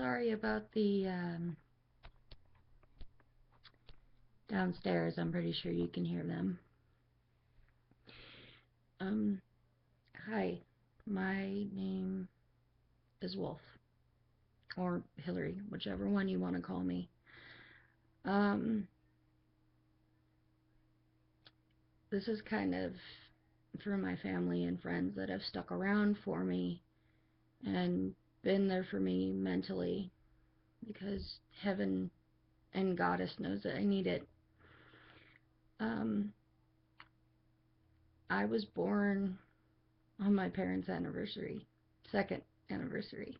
sorry about the downstairs. I'm pretty sure you can hear them. Um, Hi. My name is Wolf, or Hillary, whichever one you want to call me. Um, this is kind of for my family and friends that have stuck around for me and been there for me mentally because heaven and goddess knows that I need it. Um, I was born on my parents' anniversary, second anniversary.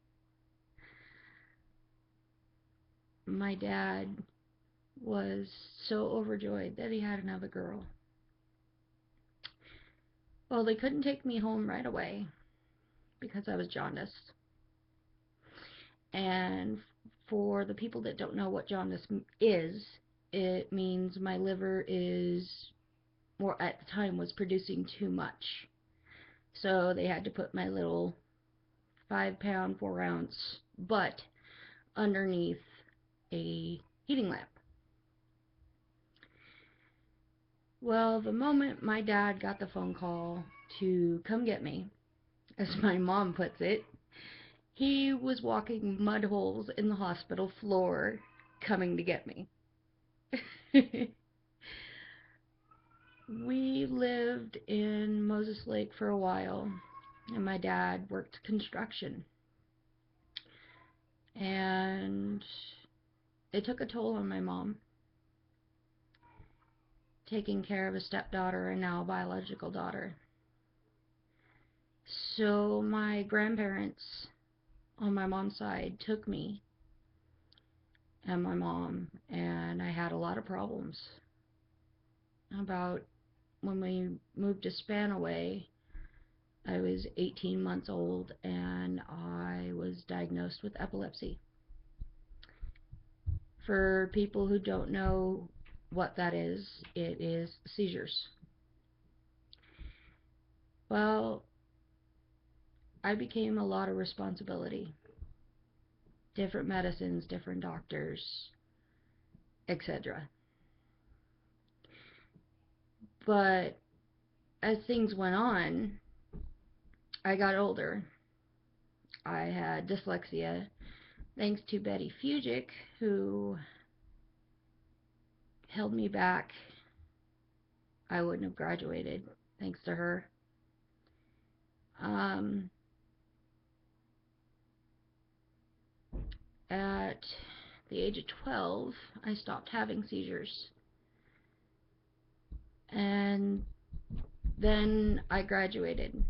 My dad was so overjoyed that he had another girl. Well, they couldn't take me home right away because I was jaundiced. And for the people that don't know what jaundice is, it means my liver is, or at the time was producing too much. So they had to put my little 5 pound, 4 ounce butt underneath a heating lamp. Well, the moment my dad got the phone call to come get me, as my mom puts it, he was walking mud holes in the hospital floor coming to get me. We lived in Moses Lake for a while, and my dad worked construction. And it took a toll on my mom, taking care of a stepdaughter and now a biological daughter. So my grandparents on my mom's side took me and my mom, and I had a lot of problems. About when we moved to Spanaway, I was 18 months old and I was diagnosed with epilepsy. For people who don't know what that is, it is seizures. Well, I became a lot of responsibility. Different medicines, different doctors, etc. But as things went on, I got older. I had dyslexia thanks to Betty Fugic, who held me back. I wouldn't have graduated thanks to her. Um, at the age of 12, I stopped having seizures. And then I graduated.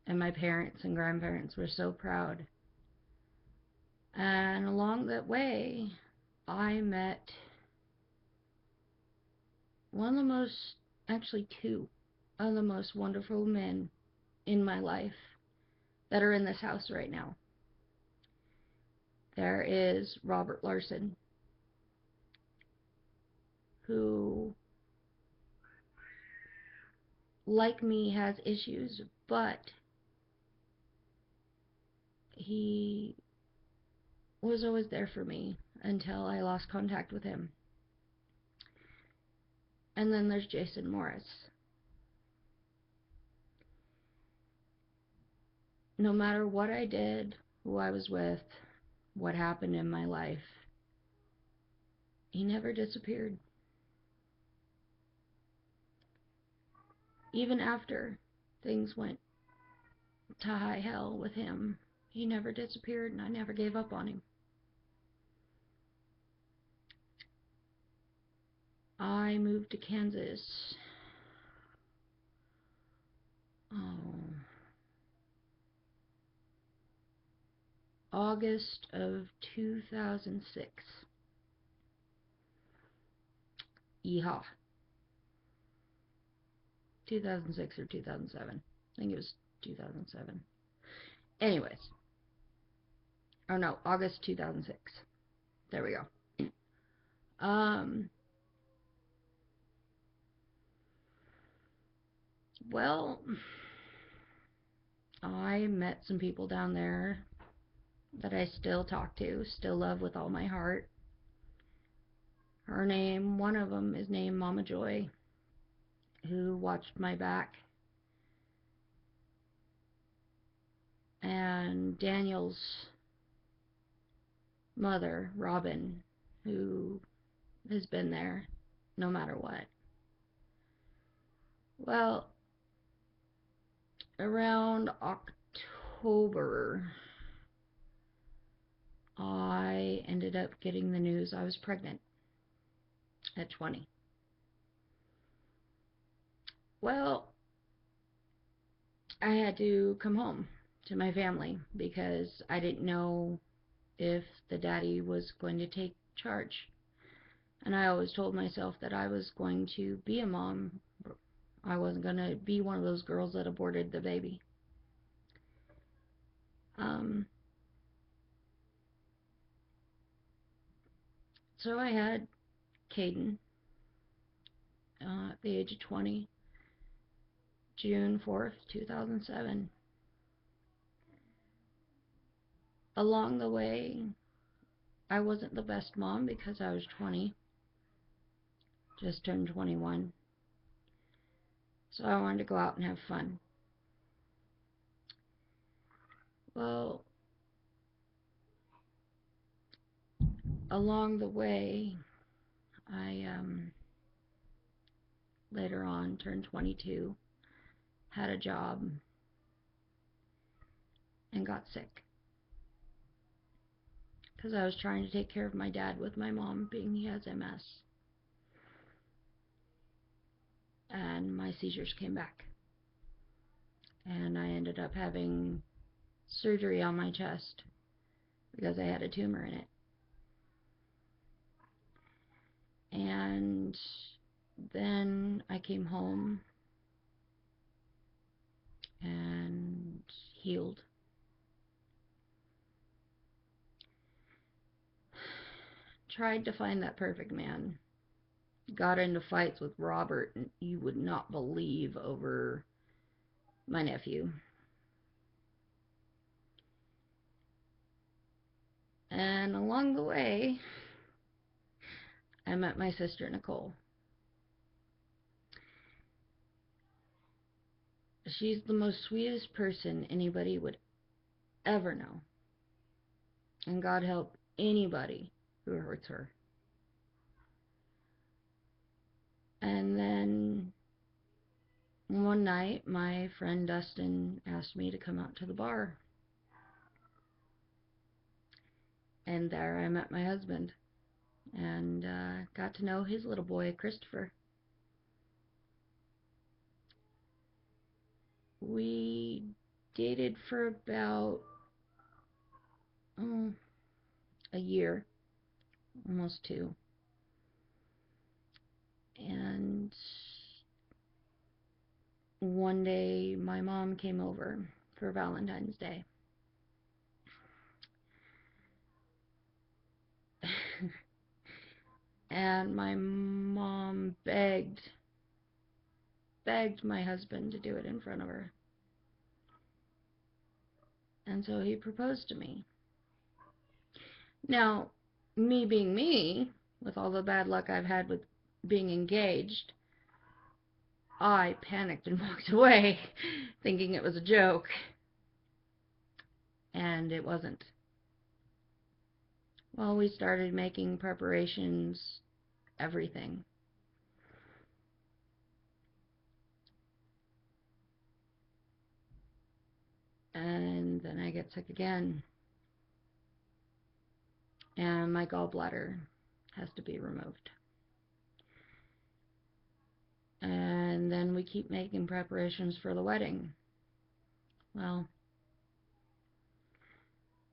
And my parents and grandparents were so proud. And along that way, I met one of the most, actually two of the most wonderful men in my life that are in this house right now. There is Robert Larson, who, like me, has issues, but he was always there for me until I lost contact with him. And then there's Jason Morris. No matter what I did, who I was with, what happened in my life, he never disappeared. Even after things went to high hell with him, he never disappeared, and I never gave up on him. I moved to Kansas. Oh, August of 2006. Yeehaw. 2006 or 2007. I think it was 2007. Anyways. Oh no, August 2006. There we go. Um, well, I met some people down there that I still talk to, still love with all my heart. Her name, one of them is named Mama Joy, who watched my back. And Daniel's mother, Robin, who has been there no matter what. Well, around October, I ended up getting the news I was pregnant at 20. Well, I had to come home to my family because I didn't know if the daddy was going to take charge. And I always told myself that I was going to be a mom. I wasn't going to be one of those girls that aborted the baby. Um, so I had Caden at the age of 20, June 4th, 2007. Along the way, I wasn't the best mom because I was 20, just turned 21. So I wanted to go out and have fun. Well, along the way, I later on turned 22, had a job, and got sick because I was trying to take care of my dad with my mom being he has MS. And my seizures came back. And I ended up having surgery on my chest because I had a tumor in it. And then I came home and healed. Tried to find that perfect man. Got into fights with Robert, and you would not believe, over my nephew. And along the way, I met my sister Nicole. She's the most sweetest person anybody would ever know. And God help anybody who hurts her. And then one night, my friend Dustin asked me to come out to the bar. And there I met my husband and got to know his little boy, Christopher. We dated for about a year, almost 2. And one day my mom came over for Valentine's Day. And my mom begged my husband to do it in front of her. And so he proposed to me. Now, me being me, with all the bad luck I've had with being engaged, I panicked and walked away, thinking it was a joke. And it wasn't. Well, we started making preparations, everything. And then I get sick again. And my gallbladder has to be removed. And then we keep making preparations for the wedding. Well,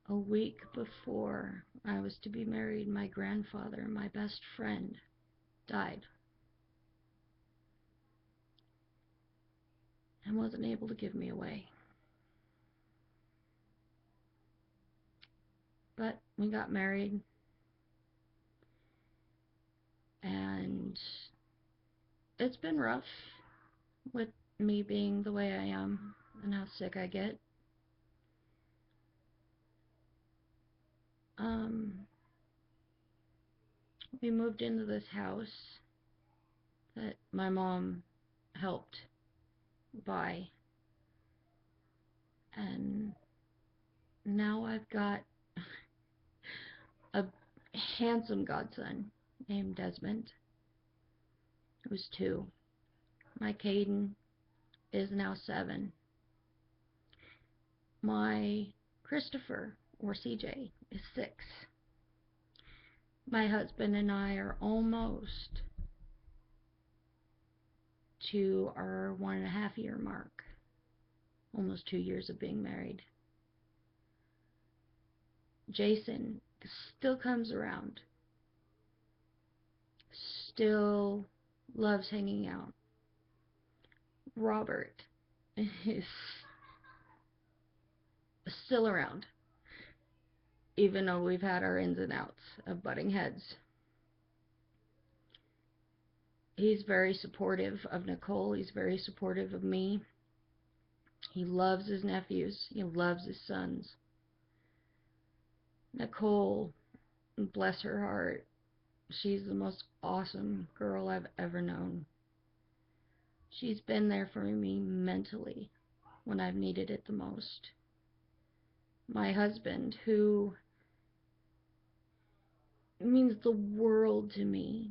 a week before I was to be married, my grandfather, my best friend, died. And wasn't able to give me away. But we got married. And it's been rough with me being the way I am and how sick I get. Um, we moved into this house that my mom helped buy, and now I've got a handsome godson named Desmond, who's 2. My Caden is now 7. My Christopher, or CJ, is 6. My husband and I are almost to our 1.5-year mark, almost 2 years of being married. Jason still comes around, still loves hanging out. Robert is still around, even though we've had our ins and outs of butting heads. He's very supportive of Nicole. He's very supportive of me. He loves his nephews. He loves his sons. Nicole, bless her heart, she's the most awesome girl I've ever known. She's been there for me mentally when I've needed it the most. My husband, who means the world to me,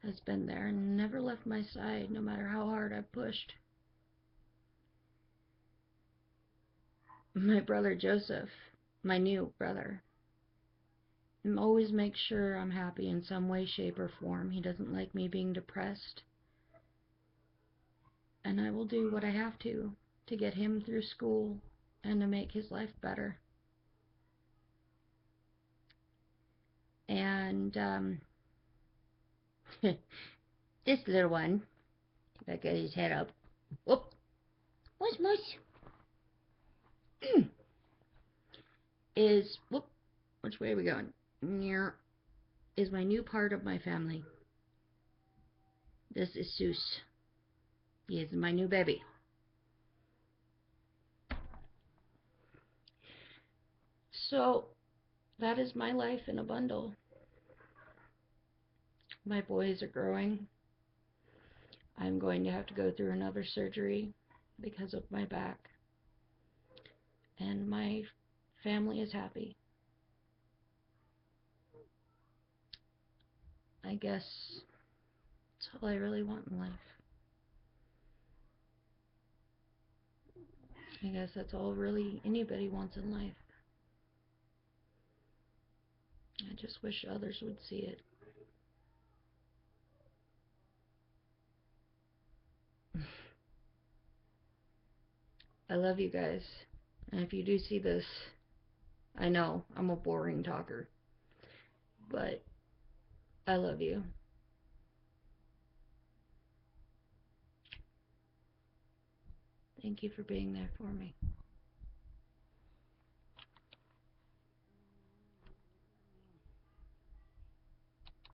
has been there and never left my side, no matter how hard I've pushed. My brother Joseph, my new brother, always makes sure I'm happy in some way, shape, or form. He doesn't like me being depressed. And I will do what I have to get him through school and to make his life better. And this little one, if I get his head up, whoop, what's mush? Is, whoop, which way are we going? Is my new part of my family. This is Seuss. He is my new baby. So, that is my life in a bundle. My boys are growing. I'm going to have to go through another surgery because of my back. And my family is happy. I guess that's all I really want in life. I guess that's all really anybody wants in life. I just wish others would see it. I love you guys. And if you do see this, I know I'm a boring talker, but I love you. Thank you for being there for me.